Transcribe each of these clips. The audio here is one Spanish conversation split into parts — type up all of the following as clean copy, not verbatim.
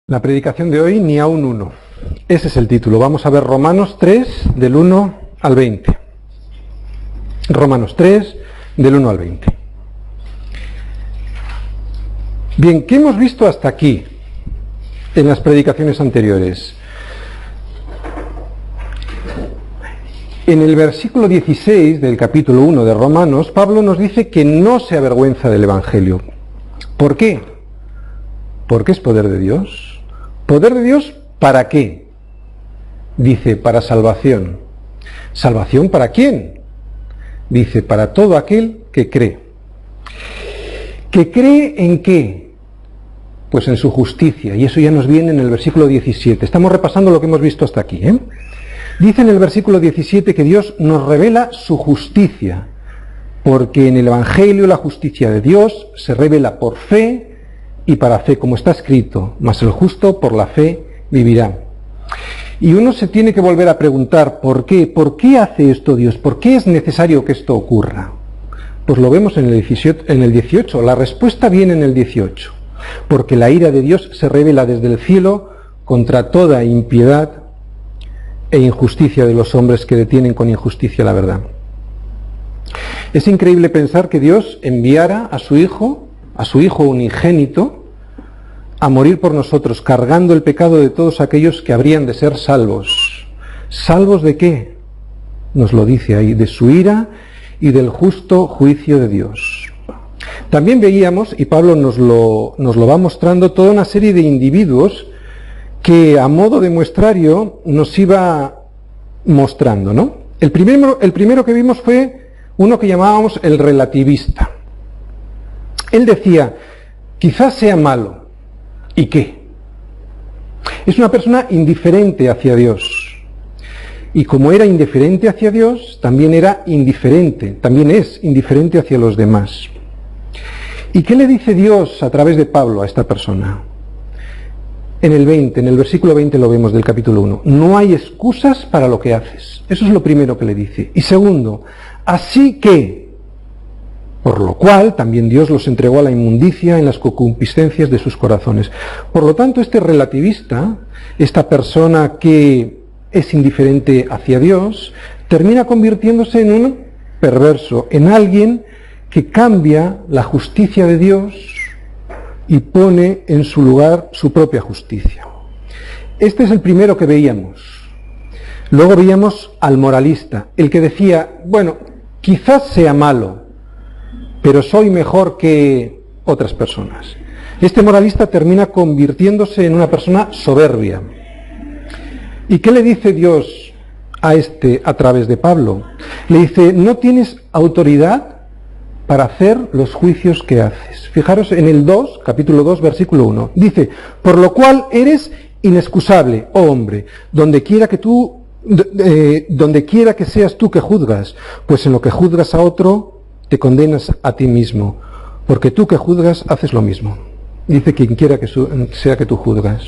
La predicación de hoy, ni aun uno. Ese es el título. Vamos a ver Romanos 3, del 1 al 20. Romanos 3, del 1 al 20. Bien, ¿qué hemos visto hasta aquí en las predicaciones anteriores? En el versículo 16 del capítulo 1 de Romanos, Pablo nos dice que no se avergüenza del Evangelio. ¿Por qué? Porque es poder de Dios. ¿Poder de Dios para qué? Dice, para salvación. ¿Salvación para quién? Dice, para todo aquel que cree. ¿Que cree en qué? Pues en su justicia, y eso ya nos viene en el versículo 17. Estamos repasando lo que hemos visto hasta aquí, ¿eh? Dice en el versículo 17 que Dios nos revela su justicia, porque en el Evangelio la justicia de Dios se revela por fe y para fe, como está escrito, mas el justo por la fe vivirá. Y uno se tiene que volver a preguntar, ¿por qué? ¿Por qué hace esto Dios? ¿Por qué es necesario que esto ocurra? Pues lo vemos en el 18, la respuesta viene en el 18, porque la ira de Dios se revela desde el cielo contra toda impiedad e injusticia de los hombres que detienen con injusticia la verdad. Es increíble pensar que Dios enviara a su Hijo unigénito, a morir por nosotros, cargando el pecado de todos aquellos que habrían de ser salvos. ¿Salvos de qué? Nos lo dice ahí, de su ira y del justo juicio de Dios. También veíamos, y Pablo nos lo va mostrando, toda una serie de individuos que a modo de muestrario nos iba mostrando, ¿no? El primero que vimos fue uno que llamábamos el relativista. Él decía, quizás sea malo. ¿Y qué? Es una persona indiferente hacia Dios. Y como era indiferente hacia Dios, también es indiferente hacia los demás. ¿Y qué le dice Dios a través de Pablo a esta persona? En el versículo 20 lo vemos del capítulo 1. No hay excusas para lo que haces. Eso es lo primero que le dice. Y segundo, así que, por lo cual también Dios los entregó a la inmundicia en las concupiscencias de sus corazones. Por lo tanto, este relativista, esta persona que es indiferente hacia Dios, termina convirtiéndose en un perverso, en alguien que cambia la justicia de Dios y pone en su lugar su propia justicia. Este es el primero que veíamos. Luego veíamos al moralista, el que decía, bueno, quizás sea malo, pero soy mejor que otras personas. Este moralista termina convirtiéndose en una persona soberbia. ¿Y qué le dice Dios a través de Pablo? Le dice, no tienes autoridad para hacer los juicios que haces. Fijaros en el 2, capítulo 2, versículo 1. Dice, por lo cual eres inexcusable, oh hombre, donde quiera que seas tú que juzgas, pues en lo que juzgas a otro, te condenas a ti mismo, porque tú que juzgas haces lo mismo. Dice quien quiera que sea que tú juzgas.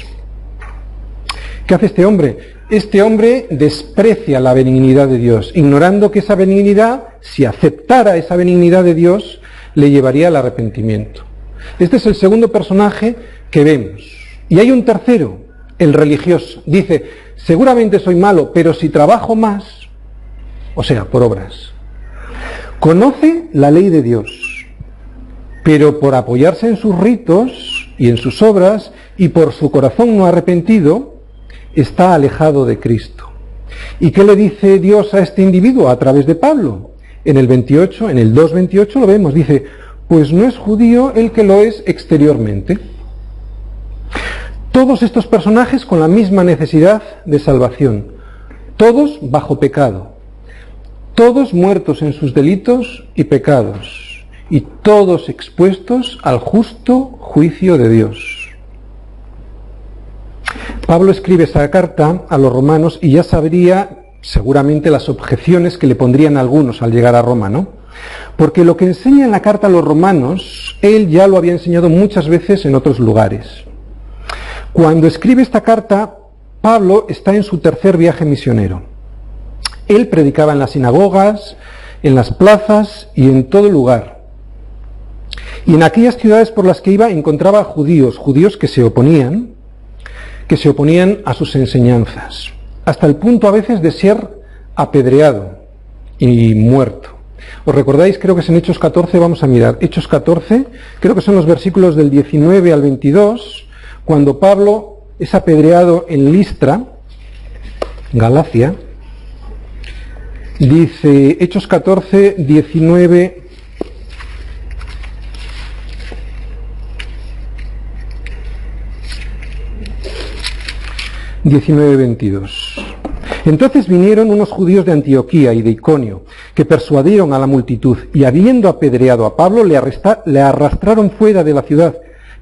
¿Qué hace este hombre? Este hombre desprecia la benignidad de Dios, ignorando que esa benignidad, si aceptara esa benignidad de Dios, le llevaría al arrepentimiento. Este es el segundo personaje que vemos. Y hay un tercero, el religioso. Dice, seguramente soy malo, pero si trabajo más, o sea, por obras. Conoce la ley de Dios, pero por apoyarse en sus ritos y en sus obras y por su corazón no arrepentido, está alejado de Cristo. ¿Y qué le dice Dios a este individuo a través de Pablo? En el 2:28 lo vemos, dice, pues no es judío el que lo es exteriormente. Todos estos personajes con la misma necesidad de salvación, todos bajo pecado. Todos muertos en sus delitos y pecados, y todos expuestos al justo juicio de Dios. Pablo escribe esa carta a los romanos y ya sabría seguramente las objeciones que le pondrían algunos al llegar a Roma, ¿no? Porque lo que enseña en la carta a los romanos, él ya lo había enseñado muchas veces en otros lugares. Cuando escribe esta carta, Pablo está en su tercer viaje misionero. Él predicaba en las sinagogas, en las plazas y en todo lugar. Y en aquellas ciudades por las que iba encontraba judíos que se oponían que se oponían a sus enseñanzas, hasta el punto a veces de ser apedreado y muerto. ¿Os recordáis? Creo que es en Hechos 14, vamos a mirar. Hechos 14, creo que son los versículos del 19 al 22, cuando Pablo es apedreado en Listra, Galacia. Dice Hechos 14, 19... ...19-22. Entonces vinieron unos judíos de Antioquía y de Iconio, que persuadieron a la multitud, y habiendo apedreado a Pablo, le arrastraron fuera de la ciudad,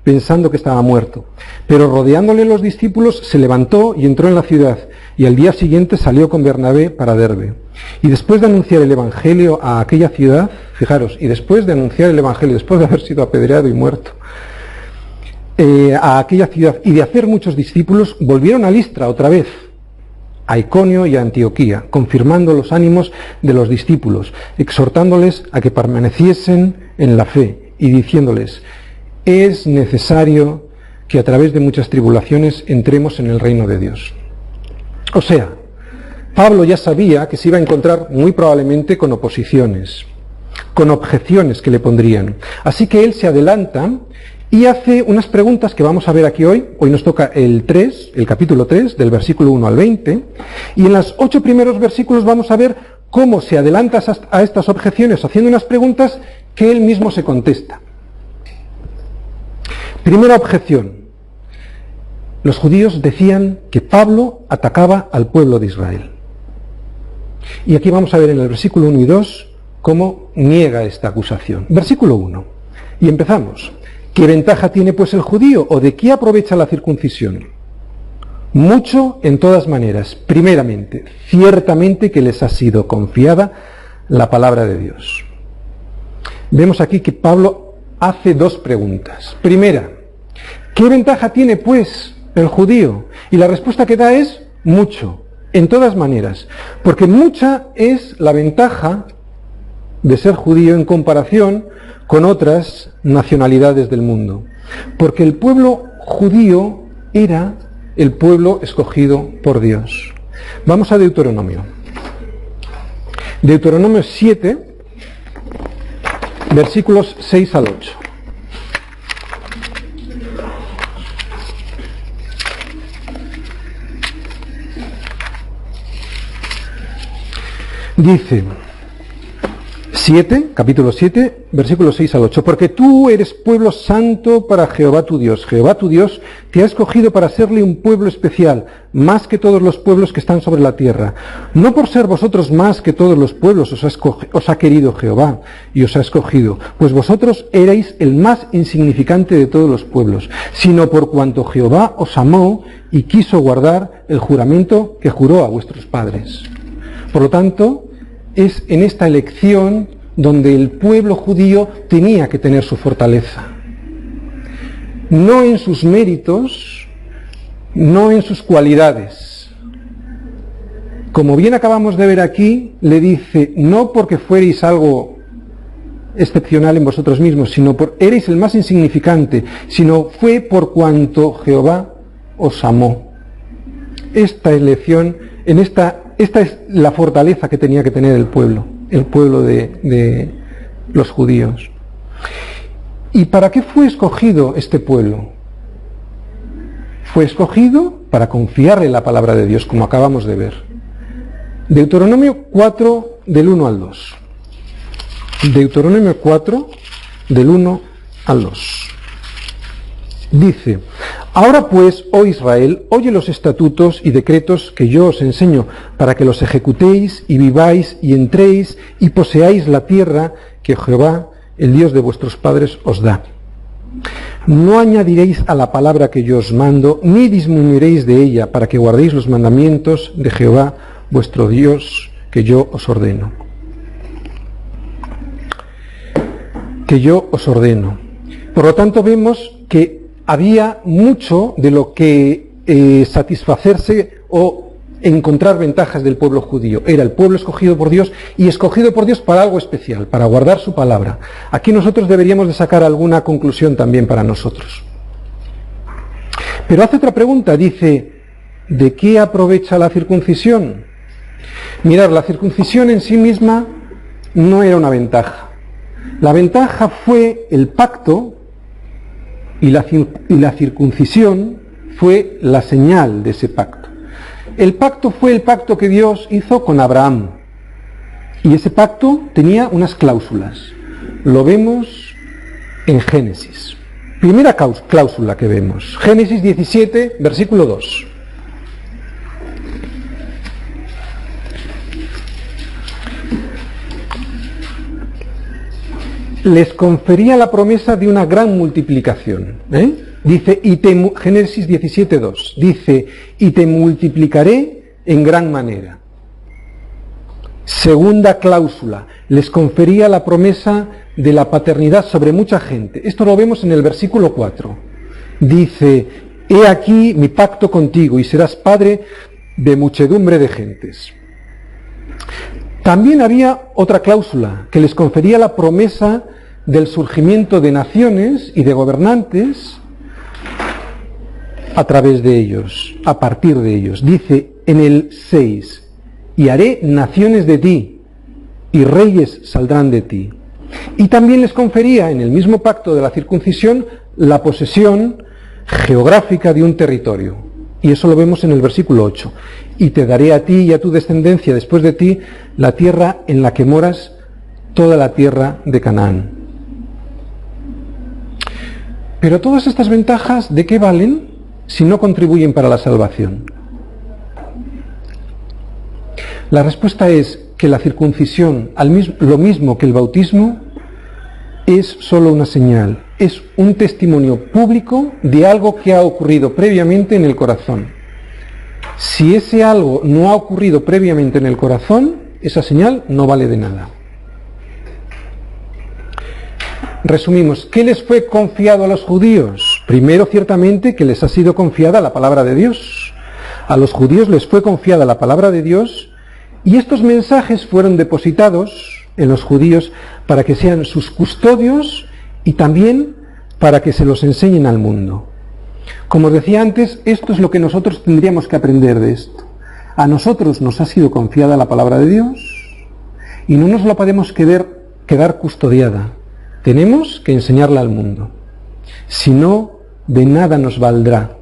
pensando que estaba muerto. Pero rodeándole los discípulos, se levantó y entró en la ciudad, y al día siguiente salió con Bernabé para Derbe. Y después de anunciar el Evangelio a aquella ciudad, fijaros, y después de anunciar el Evangelio, después de haber sido apedreado y muerto, a aquella ciudad y de hacer muchos discípulos, volvieron a Listra otra vez, a Iconio y a Antioquía, confirmando los ánimos de los discípulos, exhortándoles a que permaneciesen en la fe y diciéndoles: es necesario que a través de muchas tribulaciones entremos en el reino de Dios. O sea, Pablo ya sabía que se iba a encontrar muy probablemente con oposiciones, con objeciones que le pondrían. Así que él se adelanta y hace unas preguntas que vamos a ver aquí hoy. Hoy nos toca el capítulo 3, del versículo 1 al 20, y en los 8 primeros versículos vamos a ver cómo se adelanta a estas objeciones haciendo unas preguntas que él mismo se contesta. Primera objeción. Los judíos decían que Pablo atacaba al pueblo de Israel. Y aquí vamos a ver en el versículo 1 y 2 cómo niega esta acusación. Versículo 1. Y empezamos. ¿Qué ventaja tiene pues el judío, o de qué aprovecha la circuncisión? Mucho en todas maneras. Primeramente, ciertamente que les ha sido confiada la palabra de Dios. Vemos aquí que Pablo hace 2 preguntas. Primera, ¿qué ventaja tiene pues el judío? Y la respuesta que da es mucho, en todas maneras. Porque mucha es la ventaja de ser judío en comparación con otras nacionalidades del mundo. Porque el pueblo judío era el pueblo escogido por Dios. Vamos a Deuteronomio. Deuteronomio 7, versículos 6 al 8. Dice, capítulo 7, versículos 6 al 8. Porque tú eres pueblo santo para Jehová tu Dios. Jehová tu Dios te ha escogido para serle un pueblo especial, más que todos los pueblos que están sobre la tierra. No por ser vosotros más que todos los pueblos os ha querido Jehová y os ha escogido, pues vosotros erais el más insignificante de todos los pueblos, sino por cuanto Jehová os amó y quiso guardar el juramento que juró a vuestros padres. Por lo tanto, es en esta elección donde el pueblo judío tenía que tener su fortaleza. No en sus méritos, no en sus cualidades. Como bien acabamos de ver aquí, le dice, no porque fuerais algo excepcional en vosotros mismos, sino erais el más insignificante, sino fue por cuanto Jehová os amó. Esta elección, esta es la fortaleza que tenía que tener el pueblo de los judíos. ¿Y para qué fue escogido este pueblo? Fue escogido para confiar en la palabra de Dios, como acabamos de ver. Deuteronomio 4, del 1 al 2. Deuteronomio 4, del 1 al 2. Dice, ahora pues, oh Israel, oye los estatutos y decretos que yo os enseño, para que los ejecutéis y viváis y entréis y poseáis la tierra que Jehová, el Dios de vuestros padres, os da. No añadiréis a la palabra que yo os mando, ni disminuiréis de ella, para que guardéis los mandamientos de Jehová, vuestro Dios, que yo os ordeno. Que yo os ordeno. Por lo tanto, vemos que había mucho de lo que satisfacerse o encontrar ventajas del pueblo judío. Era el pueblo escogido por Dios y escogido por Dios para algo especial, para guardar su palabra. Aquí nosotros deberíamos de sacar alguna conclusión también para nosotros. Pero hace otra pregunta, dice, ¿de qué aprovecha la circuncisión? Mirad, la circuncisión en sí misma no era una ventaja. La ventaja fue el pacto y la circuncisión fue la señal de ese pacto. El pacto fue el pacto que Dios hizo con Abraham. Y ese pacto tenía unas cláusulas. Lo vemos en Génesis. Primera cláusula que vemos. Génesis 17, versículo 2. Les confería la promesa de una gran multiplicación. Dice, Génesis 17, 2. Dice, y te multiplicaré en gran manera. Segunda cláusula, les confería la promesa de la paternidad sobre mucha gente. Esto lo vemos en el versículo 4. Dice, he aquí mi pacto contigo y serás padre de muchedumbre de gentes. También había otra cláusula que les confería la promesa del surgimiento de naciones y de gobernantes a través de ellos, a partir de ellos. Dice en el 6, y haré naciones de ti, y reyes saldrán de ti. Y también les confería, en el mismo pacto de la circuncisión, la posesión geográfica de un territorio. Y eso lo vemos en el versículo 8. Y te daré a ti y a tu descendencia después de ti la tierra en la que moras, toda la tierra de Canaán. Pero todas estas ventajas, ¿de qué valen si no contribuyen para la salvación? La respuesta es que la circuncisión, lo mismo que el bautismo, es solo una señal, es un testimonio público de algo que ha ocurrido previamente en el corazón. Si ese algo no ha ocurrido previamente en el corazón, esa señal no vale de nada. Resumimos, ¿qué les fue confiado a los judíos? Primero, ciertamente, que les ha sido confiada la palabra de Dios. A los judíos les fue confiada la palabra de Dios, y estos mensajes fueron depositados en los judíos para que sean sus custodios y también para que se los enseñen al mundo. Como os decía antes, esto es lo que nosotros tendríamos que aprender de esto. A nosotros nos ha sido confiada la palabra de Dios y no nos la podemos quedar custodiada. Tenemos que enseñarla al mundo. Si no, de nada nos valdrá.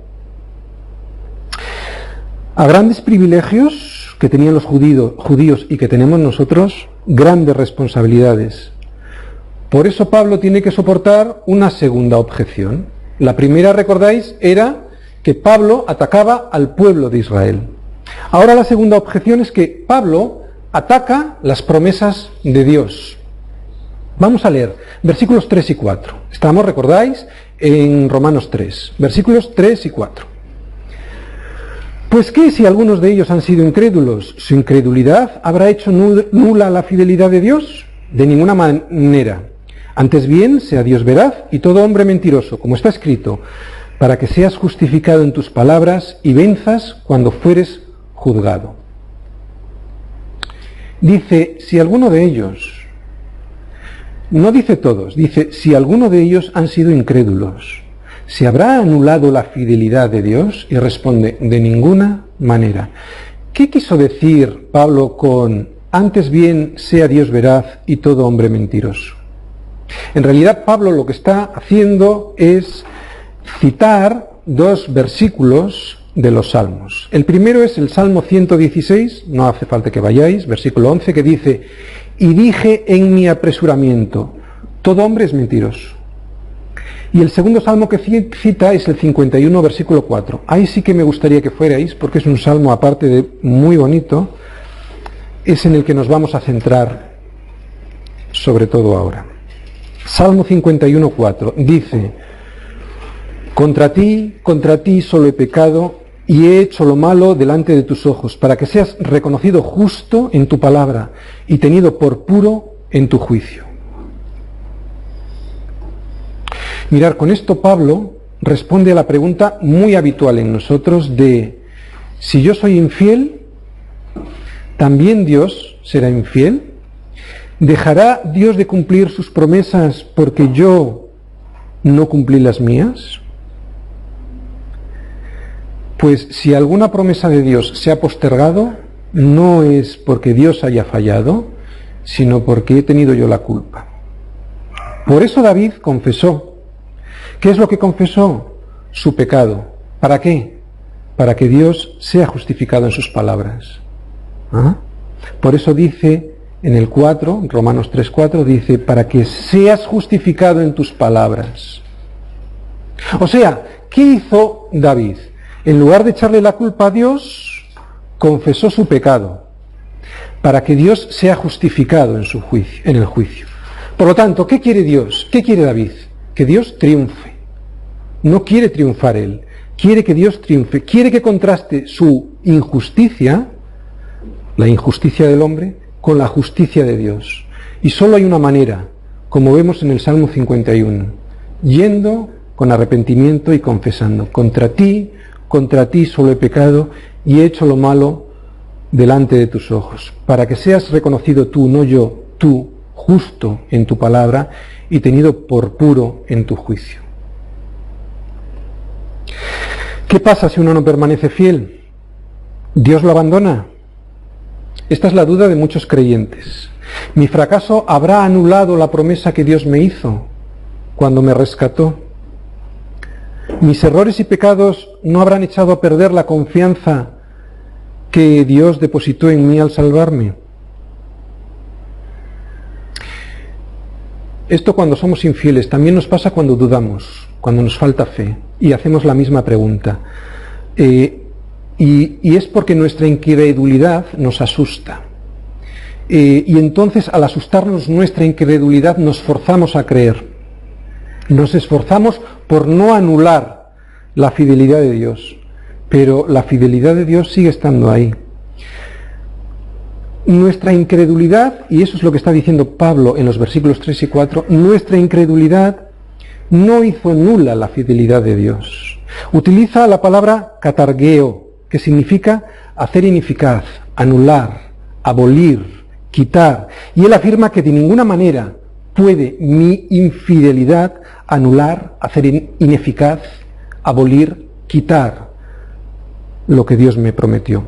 A grandes privilegios que tenían los judíos y que tenemos nosotros, grandes responsabilidades. Por eso Pablo tiene que soportar una segunda objeción. La primera, recordáis, era que Pablo atacaba al pueblo de Israel. Ahora la segunda objeción es que Pablo ataca las promesas de Dios. Vamos a leer versículos 3 y 4. Estamos, recordáis, en Romanos 3, versículos 3 y 4. Pues ¿qué si algunos de ellos han sido incrédulos? ¿Su incredulidad habrá hecho nula la fidelidad de Dios? De ninguna manera. Antes bien, sea Dios veraz y todo hombre mentiroso, como está escrito, para que seas justificado en tus palabras y venzas cuando fueres juzgado. Dice, si alguno de ellos, no dice todos, dice, si alguno de ellos han sido incrédulos, ¿se habrá anulado la fidelidad de Dios? Y responde, de ninguna manera. ¿Qué quiso decir Pablo con, antes bien sea Dios veraz y todo hombre mentiroso? En realidad Pablo lo que está haciendo es citar dos versículos de los Salmos. El primero es el Salmo 116, no hace falta que vayáis, versículo 11, que dice, y dije en mi apresuramiento, todo hombre es mentiroso. Y el segundo salmo que cita es el 51, versículo 4. Ahí sí que me gustaría que fuerais, porque es un salmo aparte de muy bonito, es en el que nos vamos a centrar sobre todo ahora. Salmo 51, 4 dice, contra ti solo he pecado y he hecho lo malo delante de tus ojos, para que seas reconocido justo en tu palabra y tenido por puro en tu juicio. Mirad, con esto Pablo responde a la pregunta muy habitual en nosotros de, si yo soy infiel, ¿también Dios será infiel? ¿Dejará Dios de cumplir sus promesas porque yo no cumplí las mías? Pues si alguna promesa de Dios se ha postergado, no es porque Dios haya fallado, sino porque he tenido yo la culpa. Por eso David confesó. ¿Qué es lo que confesó? Su pecado. ¿Para qué? Para que Dios sea justificado en sus palabras. ¿Ah? Por eso dice en el 4, Romanos 3:4, dice, para que seas justificado en tus palabras. O sea, ¿qué hizo David? En lugar de echarle la culpa a Dios, confesó su pecado, para que Dios sea justificado en su juicio, en el juicio. Por lo tanto, ¿qué quiere Dios? ¿Qué quiere David? Que Dios triunfe. No quiere triunfar él, quiere que Dios triunfe, quiere que contraste su injusticia, la injusticia del hombre, con la justicia de Dios. Y solo hay una manera, como vemos en el Salmo 51, yendo con arrepentimiento y confesando, contra ti solo he pecado y he hecho lo malo delante de tus ojos, para que seas reconocido tú, no yo, tú, justo en tu palabra y tenido por puro en tu juicio. ¿Qué pasa si uno no permanece fiel? ¿Dios lo abandona? Esta es la duda de muchos creyentes. ¿Mi fracaso habrá anulado la promesa que Dios me hizo cuando me rescató? ¿Mis errores y pecados no habrán echado a perder la confianza que Dios depositó en mí al salvarme? Esto cuando somos infieles también nos pasa cuando dudamos, cuando nos falta fe y hacemos la misma pregunta. Y es porque nuestra incredulidad nos asusta. Y entonces al asustarnos nuestra incredulidad nos forzamos a creer. Nos esforzamos por no anular la fidelidad de Dios, pero la fidelidad de Dios sigue estando ahí. Nuestra incredulidad, y eso es lo que está diciendo Pablo en los versículos 3 y 4, nuestra incredulidad no hizo nula la fidelidad de Dios. Utiliza la palabra katargeo, que significa hacer ineficaz, anular, abolir, quitar. Y él afirma que de ninguna manera puede mi infidelidad anular, hacer ineficaz, abolir, quitar lo que Dios me prometió.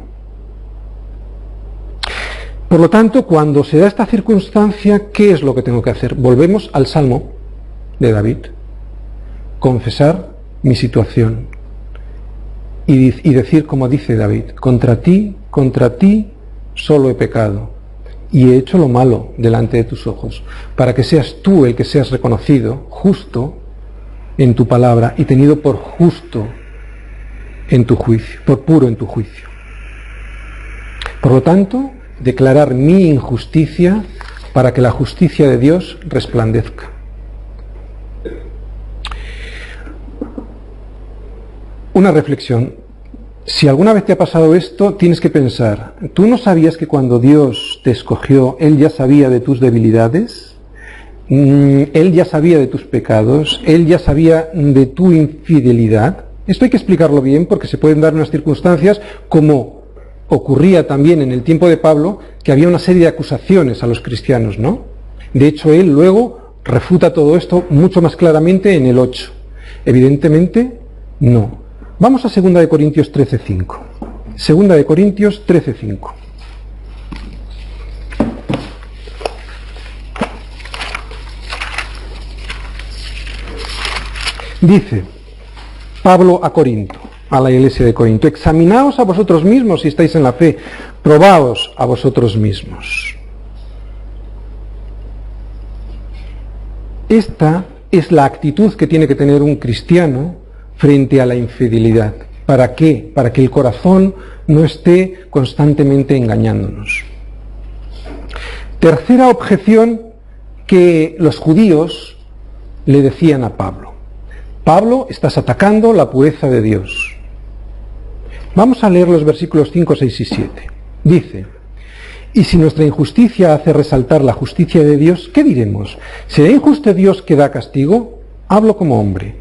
Por lo tanto, cuando se da esta circunstancia, ¿qué es lo que tengo que hacer? Volvemos al Salmo de David. Confesar mi situación y decir como dice David, contra ti solo he pecado y he hecho lo malo delante de tus ojos, para que seas tú el que seas reconocido justo en tu palabra y tenido por justo en tu juicio, por puro en tu juicio. Por lo tanto, declarar mi injusticia para que la justicia de Dios resplandezca. Una reflexión. Si alguna vez te ha pasado esto, tienes que pensar, ¿tú no sabías que cuando Dios te escogió, Él ya sabía de tus debilidades? Él ya sabía de tus pecados, Él ya sabía de tu infidelidad. Esto hay que explicarlo bien porque se pueden dar unas circunstancias como ocurría también en el tiempo de Pablo, que había una serie de acusaciones a los cristianos, ¿no? De hecho, él luego refuta todo esto mucho más claramente en el 8. Evidentemente, no. Vamos a 2 de Corintios 13:5. 2 de Corintios 13:5. Dice Pablo a Corinto, a la iglesia de Corinto, examinaos a vosotros mismos si estáis en la fe, probaos a vosotros mismos. Esta es la actitud que tiene que tener un cristiano frente a la infidelidad. ¿Para qué? Para que el corazón no esté constantemente engañándonos. Tercera objeción que los judíos le decían a Pablo. Pablo, estás atacando la pureza de Dios. Vamos a leer los versículos 5, 6 y 7. Dice, y si nuestra injusticia hace resaltar la justicia de Dios, ¿qué diremos? ¿Será injusto Dios que da castigo? Hablo como hombre.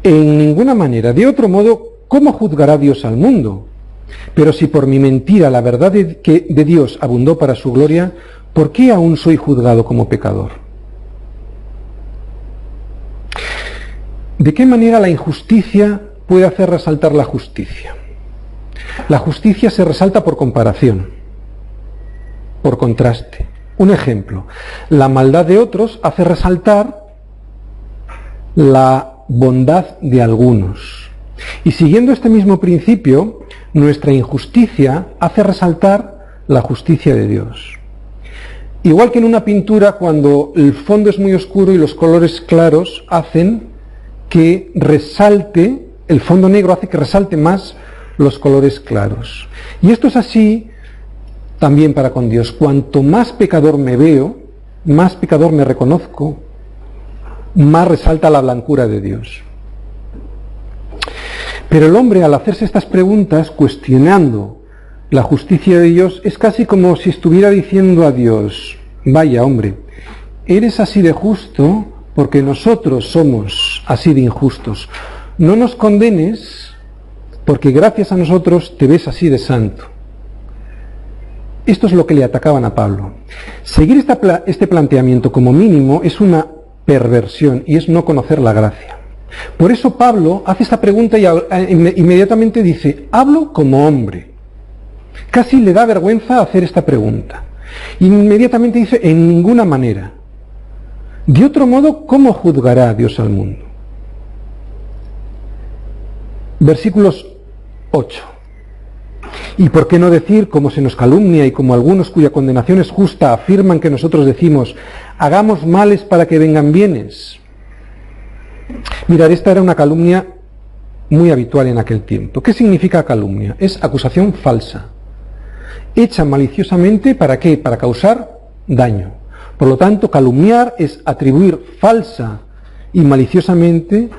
En ninguna manera. De otro modo, ¿cómo juzgará Dios al mundo? Pero si por mi mentira la verdad de Dios abundó para su gloria, ¿por qué aún soy juzgado como pecador? ¿De qué manera la injusticia puede hacer resaltar la justicia? La justicia se resalta por comparación, por contraste. Un ejemplo, la maldad de otros hace resaltar la bondad de algunos. Y siguiendo este mismo principio, nuestra injusticia hace resaltar la justicia de Dios. Igual que en una pintura, cuando el fondo es muy oscuro y los colores claros hacen que resalte, el fondo negro hace que resalte más los colores claros. Y esto es así también para con Dios. Cuanto más pecador me veo, más pecador me reconozco, más resalta la blancura de Dios. Pero el hombre, al hacerse estas preguntas, cuestionando la justicia de Dios, es casi como si estuviera diciendo a Dios: vaya hombre, eres así de justo porque nosotros somos así de injustos. No nos condenes porque gracias a nosotros te ves así de santo. Esto es lo que le atacaban a Pablo. Seguir este planteamiento como mínimo es una perversión y es no conocer la gracia. Por eso Pablo hace esta pregunta y inmediatamente dice: hablo como hombre. Casi le da vergüenza hacer esta pregunta. Inmediatamente dice: en ninguna manera. De otro modo, ¿cómo juzgará Dios al mundo? Versículos 8. ¿Y por qué no decir, como se nos calumnia y como algunos cuya condenación es justa afirman que nosotros decimos: hagamos males para que vengan bienes? Mirad, esta era una calumnia muy habitual en aquel tiempo. ¿Qué significa calumnia? Es acusación falsa, hecha maliciosamente. ¿Para qué? Para causar daño. Por lo tanto, calumniar es atribuir falsa y maliciosamente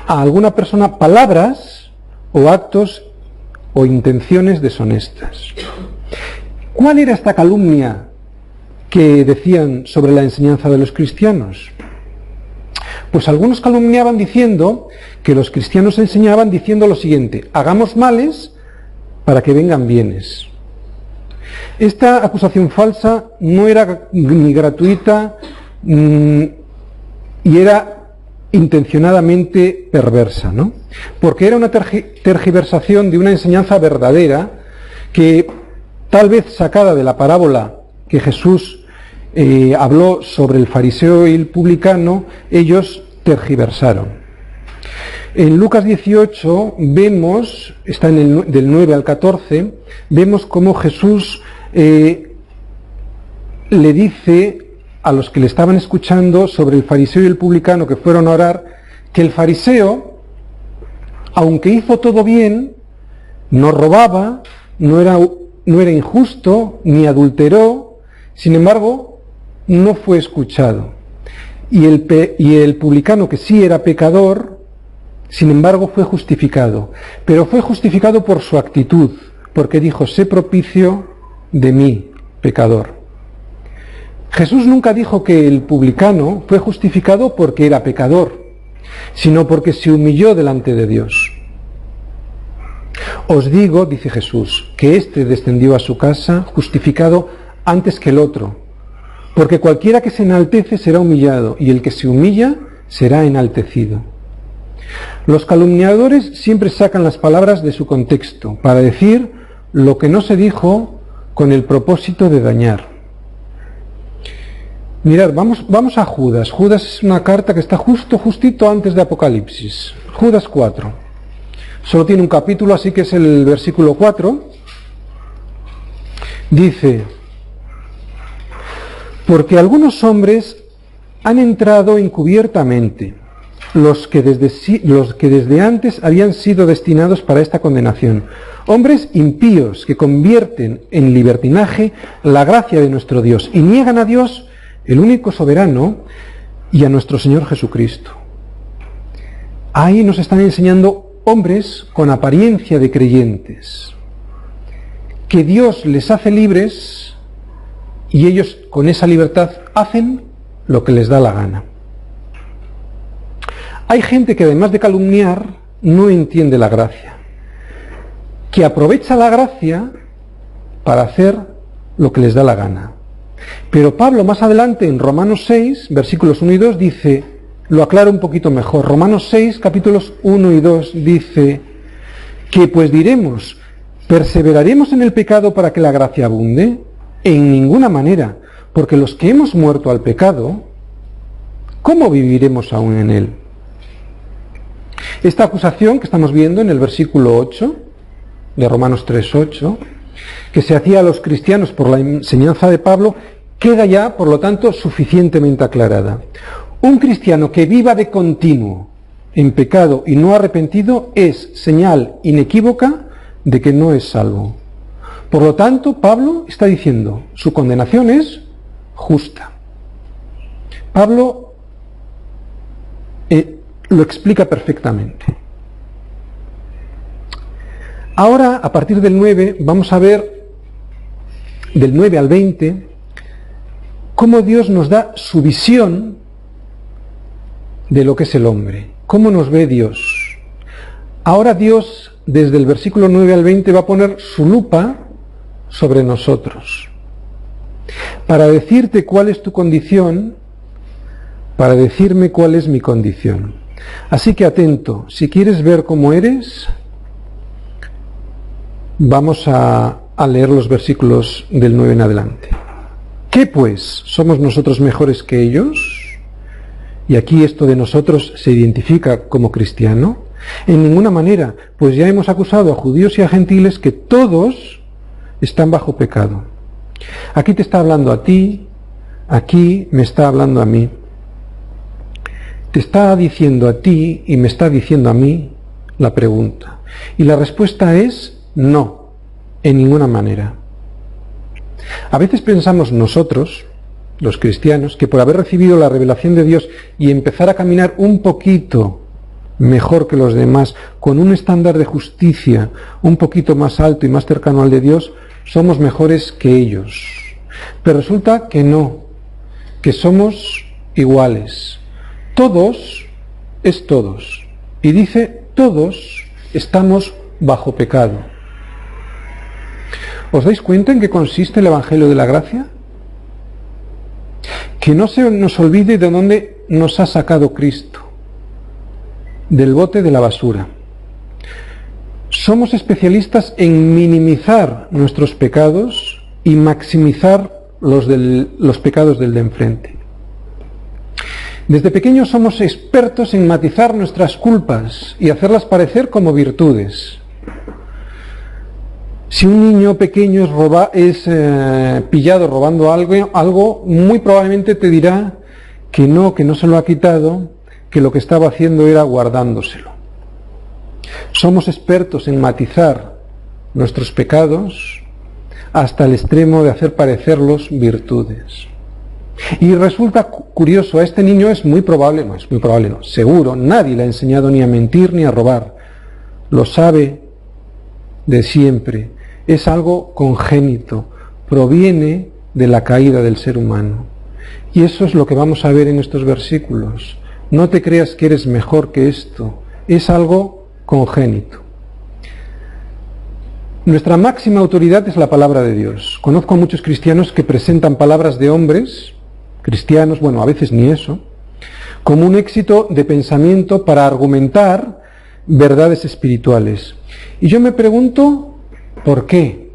a alguna persona palabras o actos o intenciones deshonestas. ¿Cuál era esta calumnia que decían sobre la enseñanza de los cristianos? Pues algunos calumniaban diciendo que los cristianos enseñaban diciendo lo siguiente: hagamos males para que vengan bienes. Esta acusación falsa no era ni gratuita y era intencionadamente perversa, ¿no? Porque era una tergiversación de una enseñanza verdadera que, tal vez sacada de la parábola que Jesús habló sobre el fariseo y el publicano, ellos tergiversaron. En Lucas 18 vemos, está del 9 al 14, vemos cómo Jesús le dice a los que le estaban escuchando sobre el fariseo y el publicano que fueron a orar, que el fariseo, aunque hizo todo bien, no robaba, no era injusto, ni adulteró, sin embargo, no fue escuchado. Y el publicano, que sí era pecador, sin embargo fue justificado. Pero fue justificado por su actitud, porque dijo: sé propicio de mí, pecador. Jesús nunca dijo que el publicano fue justificado porque era pecador, sino porque se humilló delante de Dios. Os digo, dice Jesús, que éste descendió a su casa justificado antes que el otro, porque cualquiera que se enaltece será humillado, y el que se humilla será enaltecido. Los calumniadores siempre sacan las palabras de su contexto para decir lo que no se dijo con el propósito de dañar. Mirad, vamos a Judas. Judas es una carta que está justito antes de Apocalipsis. Judas 4. Solo tiene un capítulo, así que es el versículo 4. Dice: porque algunos hombres han entrado encubiertamente, los que desde antes habían sido destinados para esta condenación. Hombres impíos que convierten en libertinaje la gracia de nuestro Dios y niegan a Dios, el único soberano, y a nuestro Señor Jesucristo. Ahí nos están enseñando hombres con apariencia de creyentes, que Dios les hace libres y ellos con esa libertad hacen lo que les da la gana. Hay gente que, además de calumniar, no entiende la gracia, que aprovecha la gracia para hacer lo que les da la gana. Pero Pablo, más adelante, en Romanos 6, versículos 1 y 2, dice, lo aclara un poquito mejor. Romanos 6, capítulos 1 y 2, dice: que pues diremos, ¿Perseveraremos en el pecado para que la gracia abunde? En ninguna manera, porque los que hemos muerto al pecado, ¿cómo viviremos aún en él? Esta acusación que estamos viendo en el versículo 8 de Romanos 3:8, que se hacía a los cristianos por la enseñanza de Pablo, queda ya, por lo tanto, suficientemente aclarada. Un cristiano que viva de continuo en pecado y no arrepentido es señal inequívoca de que no es salvo. Por lo tanto, Pablo está diciendo, su condenación es justa. Pablo lo explica perfectamente. Ahora, a partir del 9, vamos a ver, del 9 al 20, cómo Dios nos da su visión de lo que es el hombre. ¿Cómo nos ve Dios? Ahora Dios, desde el versículo 9 al 20, va a poner su lupa sobre nosotros. Para decirte cuál es tu condición, para decirme cuál es mi condición. Así que atento, si quieres ver cómo eres, vamos a leer los versículos del 9 en adelante. ¿Qué pues? ¿Somos nosotros mejores que ellos? Y aquí esto de nosotros se identifica como cristiano. En ninguna manera, pues ya hemos acusado a judíos y a gentiles que todos están bajo pecado. Aquí te está hablando a ti, aquí me está hablando a mí. Te está diciendo a ti y me está diciendo a mí la pregunta. Y la respuesta es no, en ninguna manera. A veces pensamos nosotros, los cristianos, que por haber recibido la revelación de Dios y empezar a caminar un poquito mejor que los demás, con un estándar de justicia un poquito más alto y más cercano al de Dios, somos mejores que ellos. Pero resulta que no, que somos iguales. Todos es todos. Y dice, todos estamos bajo pecado. ¿Os dais cuenta en qué consiste el Evangelio de la Gracia? Que no se nos olvide de dónde nos ha sacado Cristo. Del bote de la basura. Somos especialistas en minimizar nuestros pecados y maximizar los pecados del de enfrente. Desde pequeños somos expertos en matizar nuestras culpas y hacerlas parecer como virtudes. Si un niño pequeño es pillado robando algo, muy probablemente te dirá que no se lo ha quitado, que lo que estaba haciendo era guardándoselo. Somos expertos en matizar nuestros pecados hasta el extremo de hacer parecerlos virtudes. Y resulta curioso, a este niño seguro, nadie le ha enseñado ni a mentir ni a robar. Lo sabe de siempre. Es algo congénito, proviene de la caída del ser humano. Y eso es lo que vamos a ver en estos versículos. No te creas que eres mejor que esto, es algo congénito. Nuestra máxima autoridad es la palabra de Dios. Conozco a muchos cristianos que presentan palabras de hombres, cristianos, a veces ni eso, como un éxito de pensamiento para argumentar verdades espirituales. Y yo me pregunto, ¿por qué?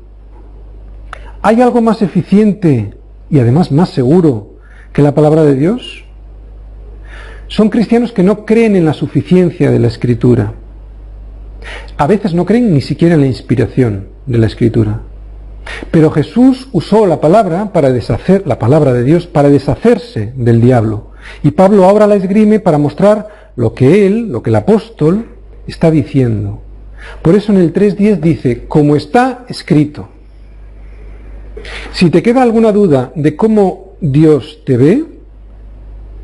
¿Hay algo más eficiente y además más seguro que la palabra de Dios? Son cristianos que no creen en la suficiencia de la Escritura. A veces no creen ni siquiera en la inspiración de la Escritura. Pero Jesús usó la palabra de Dios, para deshacerse del diablo. Y Pablo ahora la esgrime para mostrar lo que el apóstol, está diciendo. Por eso en el 3:10 dice, como está escrito. Si te queda alguna duda de cómo Dios te ve,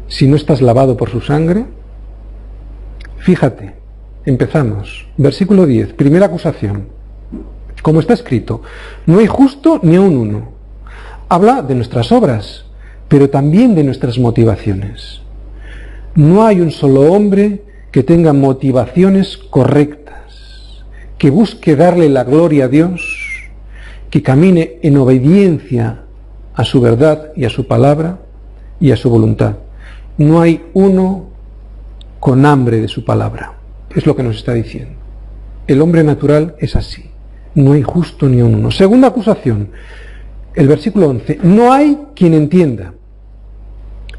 si no estás lavado por su sangre, fíjate, empezamos. Versículo 10, primera acusación. Como está escrito, no hay justo ni aun uno. Habla de nuestras obras, pero también de nuestras motivaciones. No hay un solo hombre que tenga motivaciones correctas, que busque darle la gloria a Dios, que camine en obediencia a su verdad y a su palabra y a su voluntad. No hay uno con hambre de su palabra. Es lo que nos está diciendo. El hombre natural es así. No hay justo ni uno. Segunda acusación, el versículo 11. No hay quien entienda.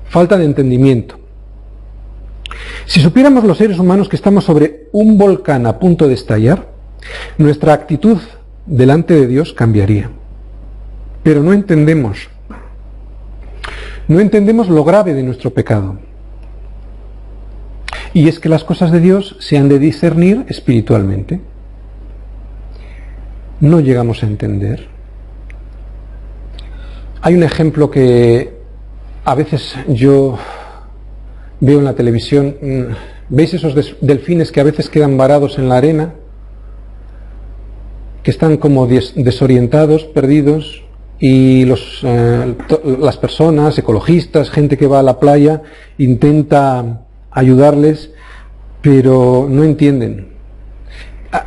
Falta de entendimiento. Si supiéramos los seres humanos que estamos sobre un volcán a punto de estallar, nuestra actitud delante de Dios cambiaría. Pero no entendemos. No entendemos lo grave de nuestro pecado. Y es que las cosas de Dios se han de discernir espiritualmente. No llegamos a entender. Hay un ejemplo que a veces yo veo en la televisión. ¿Veis esos delfines que a veces quedan varados en la arena? Que están como desorientados, perdidos, y las personas, ecologistas, gente que va a la playa, intenta ayudarles, pero no entienden.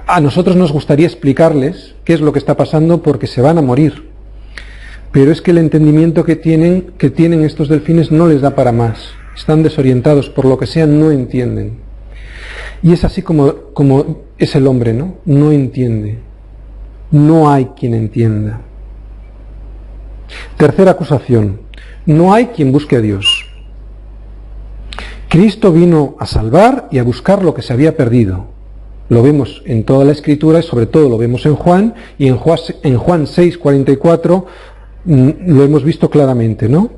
A nosotros nos gustaría explicarles qué es lo que está pasando porque se van a morir. Pero es que el entendimiento que tienen estos delfines no les da para más. Están desorientados, por lo que sea, no entienden. Y es así como es el hombre, ¿no? No entiende. No hay quien entienda. Tercera acusación. No hay quien busque a Dios. Cristo vino a salvar y a buscar lo que se había perdido. Lo vemos en toda la Escritura y sobre todo lo vemos en Juan, y en Juan 6:44 lo hemos visto claramente, ¿no?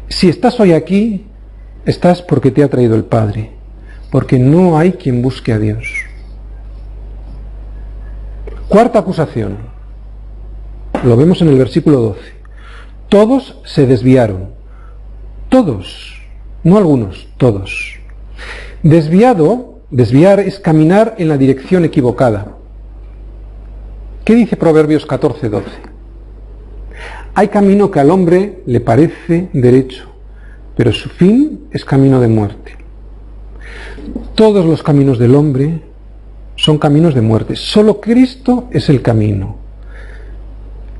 Si estás hoy aquí, estás porque te ha traído el Padre, porque no hay quien busque a Dios. Cuarta acusación, lo vemos en el versículo 12. Todos se desviaron, todos, no algunos, todos. Desviar es caminar en la dirección equivocada. ¿Qué dice Proverbios 14:12? Hay camino que al hombre le parece derecho, pero su fin es camino de muerte. Todos los caminos del hombre son caminos de muerte. Solo Cristo es el camino.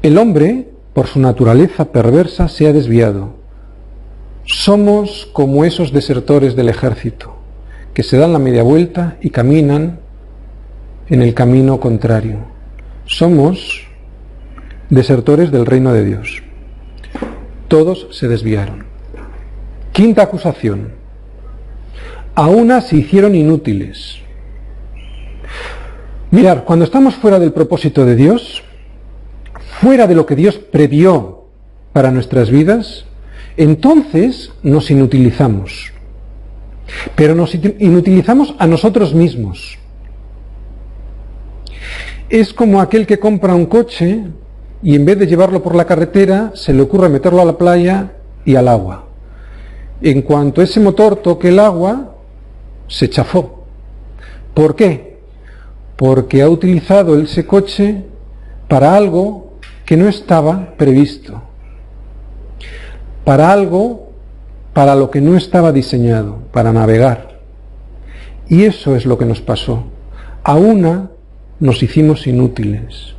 El hombre, por su naturaleza perversa, se ha desviado. Somos como esos desertores del ejército, que se dan la media vuelta y caminan en el camino contrario. Somos desertores del reino de Dios. Todos se desviaron. Quinta acusación. A una se hicieron inútiles. Mirad, cuando estamos fuera del propósito de Dios, fuera de lo que Dios previó para nuestras vidas, entonces nos inutilizamos. Pero nos inutilizamos a nosotros mismos. Es como aquel que compra un coche y en vez de llevarlo por la carretera, se le ocurre meterlo a la playa y al agua. En cuanto ese motor toque el agua, se chafó. ¿Por qué? Porque ha utilizado ese coche para algo que no estaba previsto. Para algo para lo que no estaba diseñado, para navegar. Y eso es lo que nos pasó. A una nos hicimos inútiles.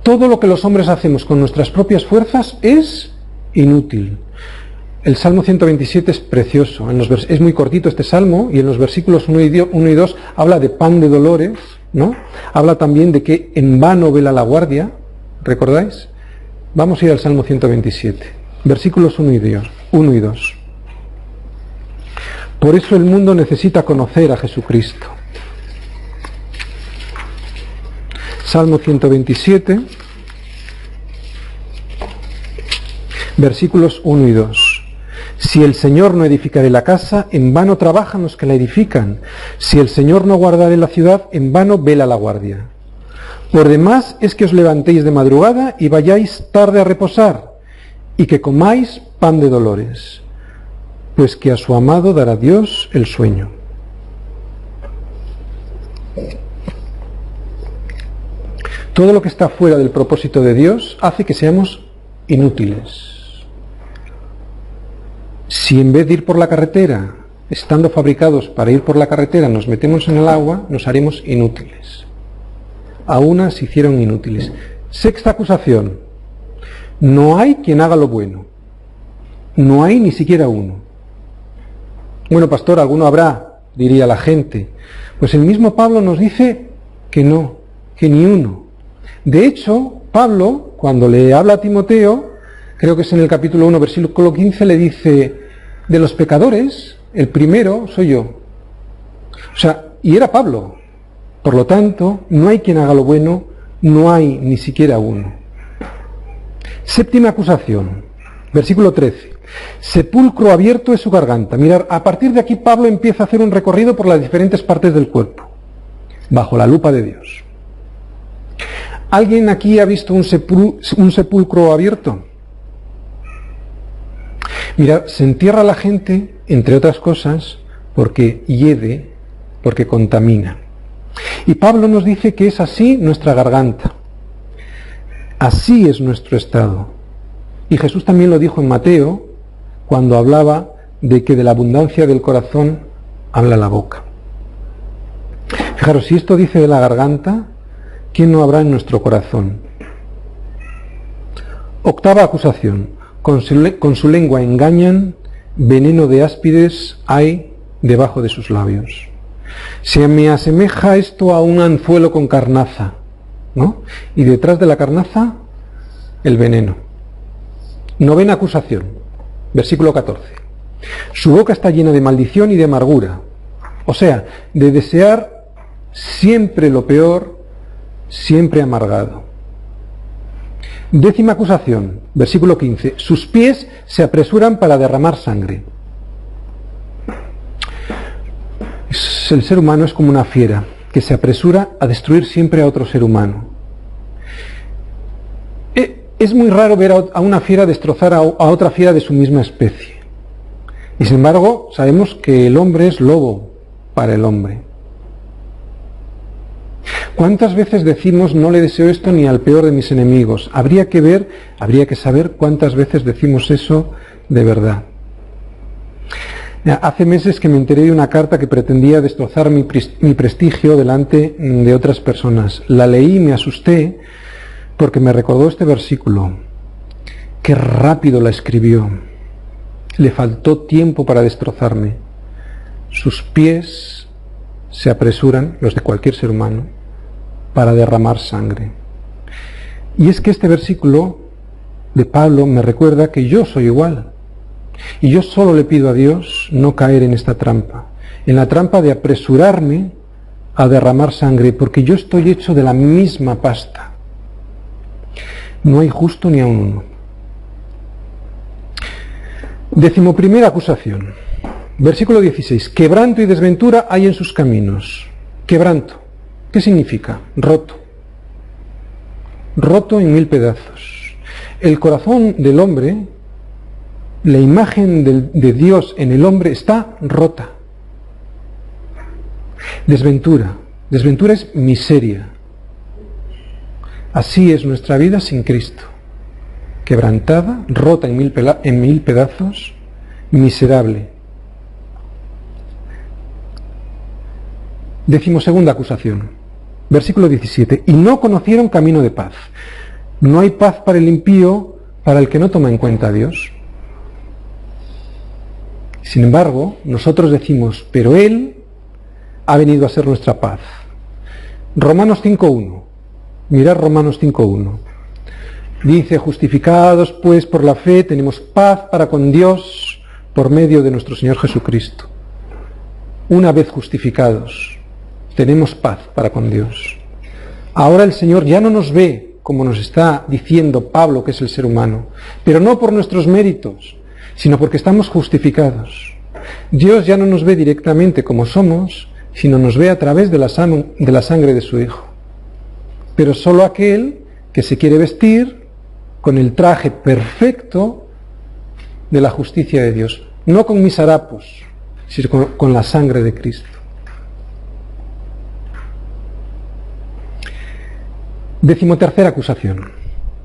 Todo lo que los hombres hacemos con nuestras propias fuerzas es inútil. El Salmo 127 es precioso. Es muy cortito este Salmo, y en los versículos 1 y 2 habla de pan de dolores, ¿no? Habla también de que en vano vela la guardia. ¿Recordáis? Vamos a ir al Salmo 127, versículos 1 y 2. Por eso el mundo necesita conocer a Jesucristo. Salmo 127, versículos 1 y 2. Si el Señor no edificare la casa, en vano trabajan los que la edifican. Si el Señor no guardare la ciudad, en vano vela la guardia. Por demás es que os levantéis de madrugada y vayáis tarde a reposar, y que comáis pan de dolores, pues que a su amado dará Dios el sueño. Todo lo que está fuera del propósito de Dios hace que seamos inútiles. Si en vez de ir por la carretera, estando fabricados para ir por la carretera, nos metemos en el agua, nos haremos inútiles. A una se hicieron inútiles. Sexta acusación. No hay quien haga lo bueno. No hay ni siquiera uno. Bueno, pastor, alguno habrá, diría la gente. Pues el mismo Pablo nos dice que no, que ni uno. De hecho, Pablo, cuando le habla a Timoteo, creo que es en el capítulo 1, versículo 15, le dice, de los pecadores, el primero soy yo. O sea, y era Pablo. Por lo tanto, no hay quien haga lo bueno, no hay ni siquiera uno. Séptima acusación, versículo 13. Sepulcro abierto es su garganta. Mirad, a partir de aquí Pablo empieza a hacer un recorrido por las diferentes partes del cuerpo, bajo la lupa de Dios. ¿Alguien aquí ha visto un sepulcro abierto? Mirad, se entierra la gente, entre otras cosas, porque hiede, porque contamina. Y Pablo nos dice que es así nuestra garganta. Así es nuestro estado. Y Jesús también lo dijo en Mateo, cuando hablaba de que de la abundancia del corazón habla la boca. Fijaros, si esto dice de la garganta, ¿quién no habrá en nuestro corazón? Octava acusación. Con su lengua engañan, veneno de áspides hay debajo de sus labios. Se me asemeja esto a un anzuelo con carnaza, ¿no? Y detrás de la carnaza, el veneno. Novena acusación, versículo 14. Su boca está llena de maldición y de amargura, o sea, de desear siempre lo peor, siempre amargado. Décima acusación, versículo 15. Sus pies se apresuran para derramar sangre. El ser humano es como una fiera que se apresura a destruir siempre a otro ser humano. Es muy raro ver a una fiera destrozar a otra fiera de su misma especie. Y sin embargo, sabemos que el hombre es lobo para el hombre. ¿Cuántas veces decimos no le deseo esto ni al peor de mis enemigos? Habría que saber cuántas veces decimos eso de verdad. Hace meses que me enteré de una carta que pretendía destrozar mi prestigio delante de otras personas. La leí y me asusté porque me recordó este versículo. Qué rápido la escribió. Le faltó tiempo para destrozarme. Sus pies se apresuran, los de cualquier ser humano, para derramar sangre. Y es que este versículo de Pablo me recuerda que yo soy igual. Y yo solo le pido a Dios no caer en esta trampa, en la trampa de apresurarme a derramar sangre, porque yo estoy hecho de la misma pasta. No hay justo ni aun uno. 11ª acusación, versículo 16. Quebranto y desventura hay en sus caminos. Quebranto, ¿qué significa? Roto. Roto en 1000 pedazos. El corazón del hombre, la imagen de Dios en el hombre está rota. Desventura. Desventura es miseria. Así es nuestra vida sin Cristo. Quebrantada, rota en 1000 pedazos, miserable. 12ª acusación, versículo 17. Y no conocieron camino de paz. No hay paz para el impío, para el que no toma en cuenta a Dios. Sin embargo, nosotros decimos, pero Él ha venido a ser nuestra paz. Romanos 5.1. Mirad Romanos 5.1. Dice, justificados pues por la fe, tenemos paz para con Dios por medio de nuestro Señor Jesucristo. Una vez justificados, tenemos paz para con Dios. Ahora el Señor ya no nos ve como nos está diciendo Pablo, que es el ser humano, pero no por nuestros méritos, sino porque estamos justificados. Dios ya no nos ve directamente como somos, sino nos ve a través de la sangre de su Hijo. Pero solo aquel que se quiere vestir con el traje perfecto de la justicia de Dios, no con mis harapos, sino con la sangre de Cristo. 13ª acusación,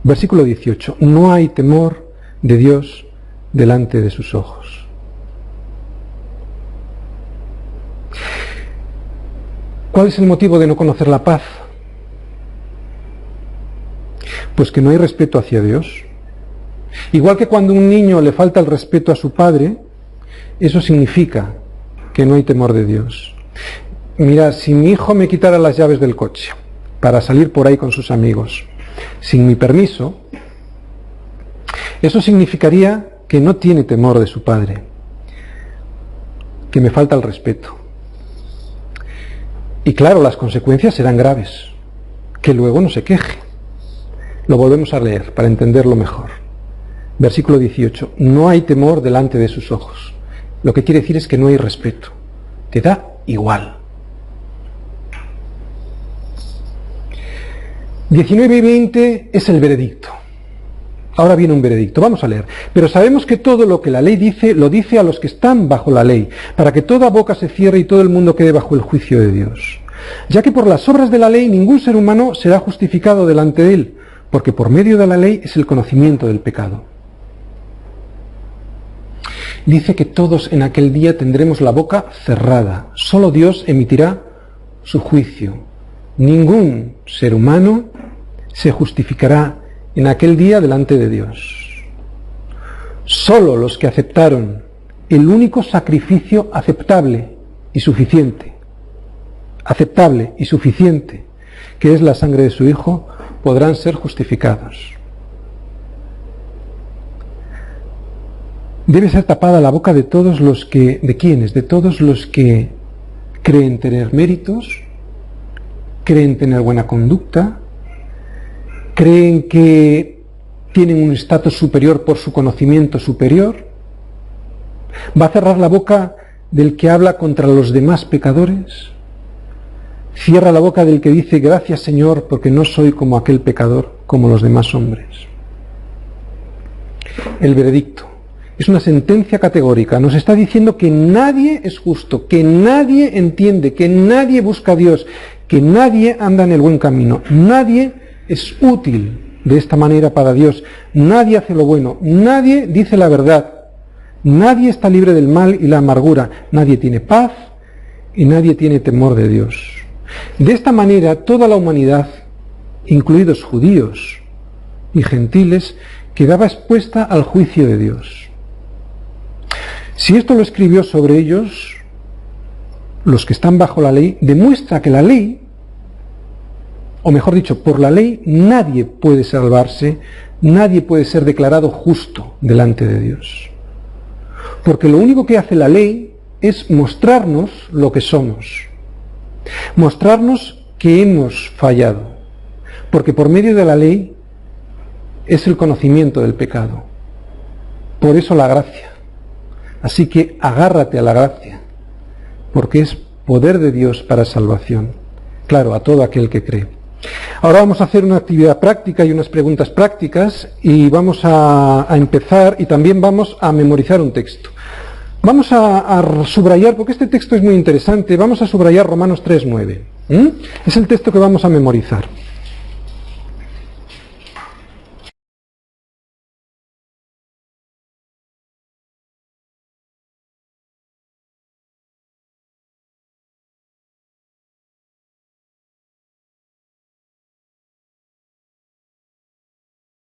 versículo 18. No hay temor de Dios delante de sus ojos. ¿Cuál es el motivo de no conocer la paz? Pues que no hay respeto hacia Dios. Igual que cuando a un niño le falta el respeto a su padre, eso significa que no hay temor de Dios. Mira, si mi hijo me quitara las llaves del coche para salir por ahí con sus amigos sin mi permiso, eso significaría que no tiene temor de su padre, que me falta el respeto. Y claro, las consecuencias serán graves, que luego no se queje. Lo volvemos a leer para entenderlo mejor. Versículo 18, no hay temor delante de sus ojos. Lo que quiere decir es que no hay respeto, te da igual. 19 y 20 es el veredicto. Ahora viene un veredicto, vamos a leer. Pero sabemos que todo lo que la ley dice, lo dice a los que están bajo la ley, para que toda boca se cierre y todo el mundo quede bajo el juicio de Dios. Ya que por las obras de la ley ningún ser humano será justificado delante de él, porque por medio de la ley es el conocimiento del pecado. Dice que todos en aquel día tendremos la boca cerrada. Solo Dios emitirá su juicio. Ningún ser humano se justificará en aquel día delante de Dios. Solo los que aceptaron el único sacrificio aceptable y suficiente, que es la sangre de su Hijo, podrán ser justificados. Debe ser tapada la boca de todos los que, ¿de quiénes? De todos los que creen tener méritos, creen tener buena conducta, creen que tienen un estatus superior por su conocimiento superior. Va a cerrar la boca del que habla contra los demás pecadores. Cierra la boca del que dice gracias Señor porque no soy como aquel pecador, como los demás hombres. El veredicto es una sentencia categórica. Nos está diciendo que nadie es justo, que nadie entiende, que nadie busca a Dios, que nadie anda en el buen camino. Nadie es útil de esta manera para Dios. Nadie hace lo bueno. Nadie dice la verdad. Nadie está libre del mal y la amargura. Nadie tiene paz y nadie tiene temor de Dios. De esta manera, toda la humanidad, incluidos judíos y gentiles, quedaba expuesta al juicio de Dios. Si esto lo escribió sobre ellos, los que están bajo la ley, demuestra que la ley, o mejor dicho, por la ley nadie puede salvarse, nadie puede ser declarado justo delante de Dios. Porque lo único que hace la ley es mostrarnos lo que somos, mostrarnos que hemos fallado, porque por medio de la ley es el conocimiento del pecado. Por eso la gracia. Así que agárrate a la gracia, porque es poder de Dios para salvación. Claro, a todo aquel que cree. Ahora vamos a hacer una actividad práctica y unas preguntas prácticas y vamos a empezar y también vamos a memorizar un texto. Vamos a subrayar, porque este texto es muy interesante, vamos a subrayar Romanos 3:9. Es el texto que vamos a memorizar.